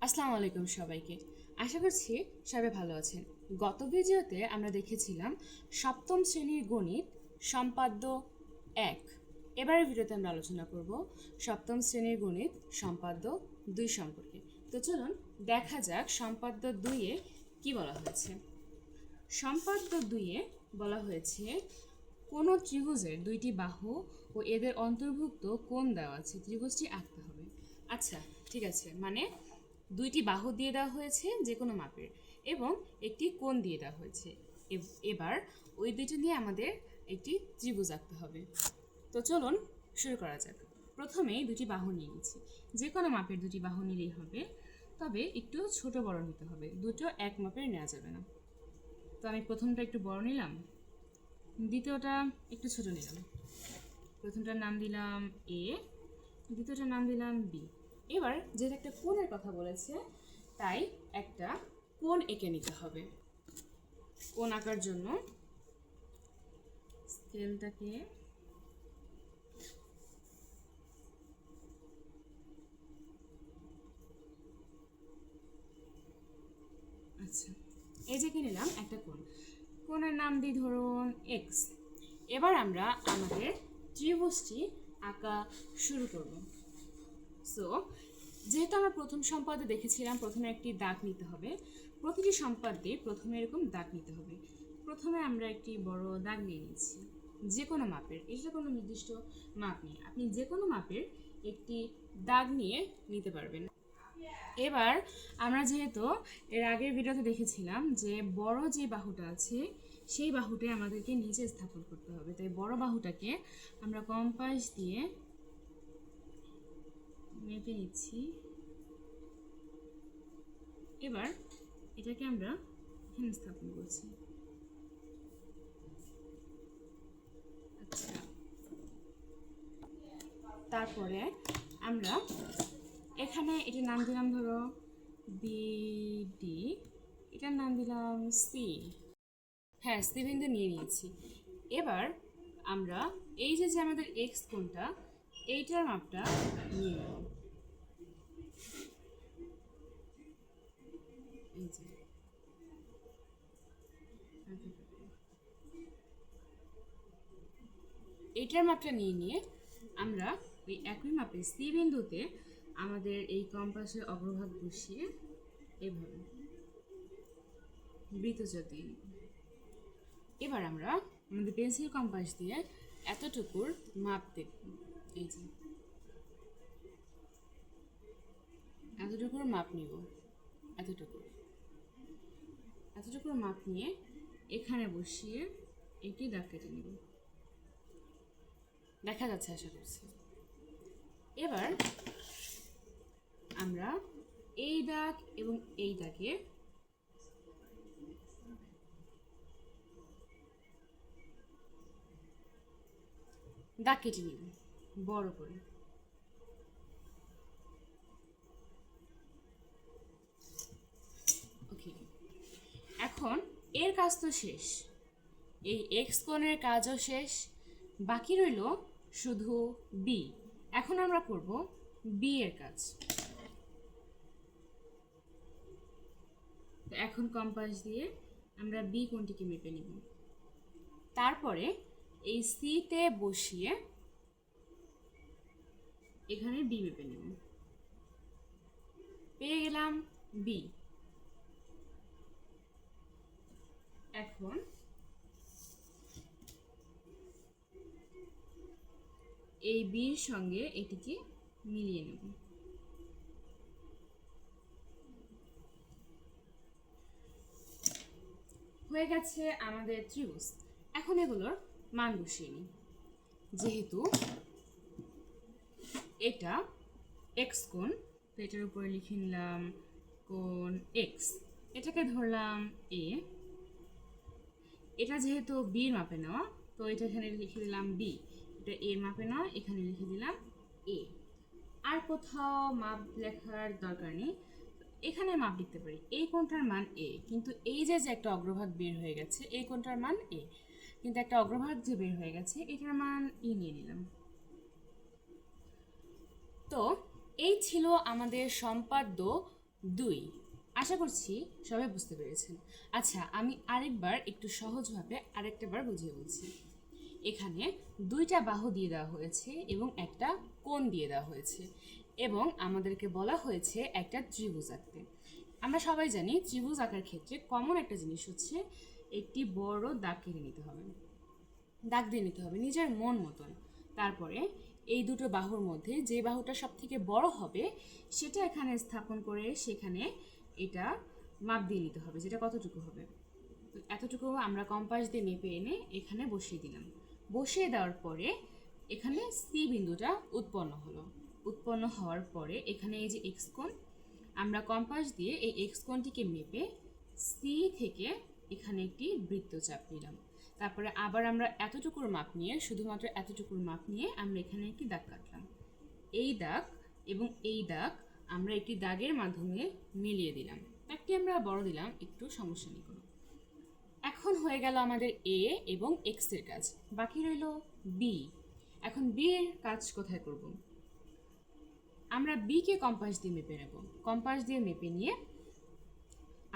আসসালামু আলাইকুম সবাইকে। আশা করছি সবাই ভালো আছেন। গত ভিডিওতে আমরা দেখেছিলাম সপ্তম শ্রেণীর গণিত সম্পাদ্য 1। এবারের ভিডিওতে আমরা আলোচনা করব সপ্তম শ্রেণীর গণিত সম্পাদ্য 2 সম্পর্কে। তো চলুন দেখা যাক সম্পাদ্য 2-এ কী বলা হয়েছে। সম্পাদ্য 2-এ বলা হয়েছে কোনো ত্রিভুজের দুইটি বাহু ও এদের অন্তর্ভুক্ত কোণ দেওয়া আছে, ত্রিভুজটি আঁকতে হবে। আচ্ছা, ঠিক আছে, মানে দুইটি বাহু দিয়ে দেওয়া হয়েছে যে কোনো মাপের এবং একটি কোণ দিয়ে দেওয়া হয়েছে। এবার ওই দুইটি নিয়ে আমাদের একটি ত্রিভুজ আঁকতে হবে। তো চলুন শুরু করা যাক। প্রথমেই দুটি বাহু নিয়ে নিচ্ছি, যে কোনো মাপের দুটি বাহু নিলেই হবে, তবে একটু ছোট বড় নিতে হবে, দুটো এক মাপের নেওয়া যাবে না। তো আমি প্রথমটা একটু বড় নিলাম, দ্বিতীয়টা একটু ছোট নিলাম। প্রথমটার নাম দিলাম এ, দ্বিতীয়টার নাম দিলাম বি। এবার যেটা একটা কোণের কথা বলেছে, তাই একটা কোণ এঁকে নিতে হবে। কোণ আঁকার জন্য স্কেলটাকে আচ্ছা, এই যে কি নিলাম একটা কোণ, কোণের নাম দিই ধরুন এক্স। এবার আমরা আমাদের ত্রিভুজটি আঁকা শুরু করব। সো যেহেতু আমরা প্রথম সম্পাদ্যে দেখেছিলাম প্রথমে একটি দাগ নিতে হবে, প্রতিটি সম্পাদ্যে প্রথমে এরকম দাগ নিতে হবে। প্রথমে আমরা একটি বড় দাগ নিয়ে নিচ্ছি, যে কোনো মাপের, এটা কোনো নির্দিষ্ট মাপ নেই, আপনি যে কোনো মাপের একটি দাগ নিয়ে নিতে পারবেন। এবার আমরা যেহেতু এর আগের ভিডিওতে দেখেছিলাম যে বড় যে বাহুটা আছে সেই বাহুটাই আমাদেরকে নিচে স্থাপন করতে হবে, তাই বড় বাহুটাকে আমরা কম্পাস দিয়ে মেপে নিচ্ছি। এবার এটাকে আমরা এখানে স্থাপন করছি। আচ্ছা, তারপরে আমরা এখানে এটার নাম দিলাম ধরো বিডি, এটার নাম দিলাম সি। হ্যাঁ, সি বিন্দু নিয়ে নিয়েছি। এবার আমরা এই যে আমাদের এক্স কোণটা, এইটার মাপটা নিয়ে নেব। এই যে এইটার মাপটা নিয়ে আমরা ওই একই মাপে সি বিন্দুতে আমাদের এই কম্পাসের অগ্রভাগ বসিয়ে এভাবে বৃত্তচাপ দিয়ে নিব। এবার আমরা আমাদের পেন্সিল কম্পাস দিয়ে এতটুকুর মাপ দেব। এই যে এতটুকুর মাপ নিব, এতটুকুর মাপ নিয়ে এখানে বসিয়ে একটি দাগ কেটে নিব। দেখা যাচ্ছে আশা করছি। এবার আমরা এই দাগ এবং এই দাগে দাগ কেটে নিব বড় করে। ওকে, এখন এর কাজ তো শেষ, এই এক্স কোণের কাজও শেষ, বাকি রইল শুধু বি। এখন আমরা করব বি এর কাজ। এখন কম্পাস দিয়ে আমরা বি কোণটিকে মেপে নিব, তারপরে এই সিতে বসিয়ে এখানে বি মেপে নেব। পেয়ে গেলাম বি। এখন এই বির সঙ্গে এটিকে মিলিয়ে নেব। হয়ে গেছে আমাদের ত্রিভুজ। এখন এগুলোর মান বসিয়ে নিই। যেহেতু এটা এক্স কোণ, তো এটার উপরে লিখে নিলাম কোণ এক্স, এটাকে ধরলাম এ। এটা যেহেতু বির মাপে নেওয়া, তো এটা এখানে লিখে দিলাম বি। এটা এ মাপে নেওয়া, এখানে লিখে দিলাম এ। আর কোথাও মাপ লেখার দরকার নেই, এখানে মাপ লিখতে পারি। এই কোণটার মান এ, কিন্তু এই যে একটা অগ্রভাগ বের হয়ে গেছে, এই কোণটার মান এ, কিন্তু একটা অগ্রভাগ যে বের হয়ে গেছে এটার মান ই নিয়ে নিলাম। তো এই ছিল আমাদের সম্পাদ্য 2। আশা করছি সবাই বুঝতে পেরেছেন। আচ্ছা, আমি আরেকবার একটু সহজভাবে আরেকটাবার বুঝিয়ে বলছি। এখানে 2টা বাহু দিয়ে দেওয়া হয়েছে এবং একটা কোণ দিয়ে দেওয়া হয়েছে এবং আমাদেরকে বলা হয়েছে একটা ত্রিভুজ আঁকতে। আমরা সবাই জানি ত্রিভুজ আঁকার ক্ষেত্রে কমন একটা জিনিস হচ্ছে একটি বড় দাগ কেটে নিতে হবে, দাগ দিয়ে নিতে হবে নিজের মন মতন। তারপরে এই দুটো বাহুর মধ্যে যে বাহুটা সব থেকে বড় হবে সেটা এখানে স্থাপন করে সেখানে এটা মাপ দিয়ে নিতে হবে, যেটা কতটুকু হবে। তো এতটুকু আমরা কম্পাস দিয়ে মেপে এনে এখানে বসিয়ে দিলাম। বসিয়ে দেওয়ার পরে এখানে সি বিন্দুটা উৎপন্ন হলো। উৎপন্ন হওয়ার পরে এখানে এই যে এক্স কোণ, আমরা কম্পাস দিয়ে এই এক্স কোণটিকে মেপে সি থেকে এখানে একটি বৃত্তচাপ নিলাম। তারপরে আবার আমরা এতটুকুর মাপ নিয়ে, শুধুমাত্র এতটুকুর মাপ নিয়ে আমরা এখানে একটি দাগ কাটলাম। এই দাগ এবং এই দাগ আমরা একটি দাগের মাধ্যমে মিলিয়ে দিলাম। দাগটি আমরা বড় দিলাম, একটু সমস্যা নেই কোনো। এখন হয়ে গেল আমাদের এ এবং এক্স এর কাজ, বাকি রইল বি। এখন বি এর কাজ কোথায় করব? আমরা বি কে কম্পাস দিয়ে মেপে নেব। কম্পাস দিয়ে মেপে নিয়ে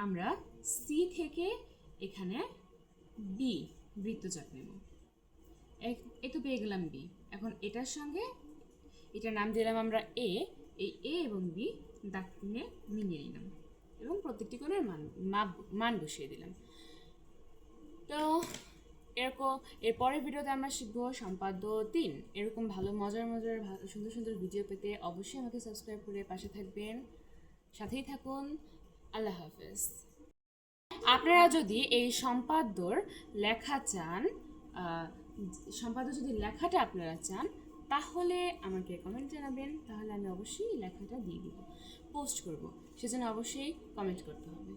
আমরা সি থেকে এখানে বি বৃত্তচাপ নেব। এই তো পেয়ে গেলাম বি। এখন এটার সঙ্গে এটার নাম দিলাম আমরা এ। এই এ এবং বি দাগ নিয়ে মিলিয়ে নিলাম এবং প্রত্যেকটি কোণের মান বসিয়ে দিলাম। তো এরপরের ভিডিওতে আমরা শিখবো সম্পাদ্য 3। এরকম ভালো মজার সুন্দর সুন্দর ভিডিও পেতে অবশ্যই আমাকে সাবস্ক্রাইব করে পাশে থাকবেন, সাথেই থাকুন। আল্লাহ হাফেজ। আপনারা যদি এই সম্পাদ্যর লেখা চান, সম্পাদ্য যদি লেখাটা আপনারা চান তাহলে আমাকে কমেন্ট জানাবেন, তাহলে আমি অবশ্যই লেখাটা দিয়ে দিব, পোস্ট করব। সেজন্য অবশ্যই কমেন্ট করতে হবে।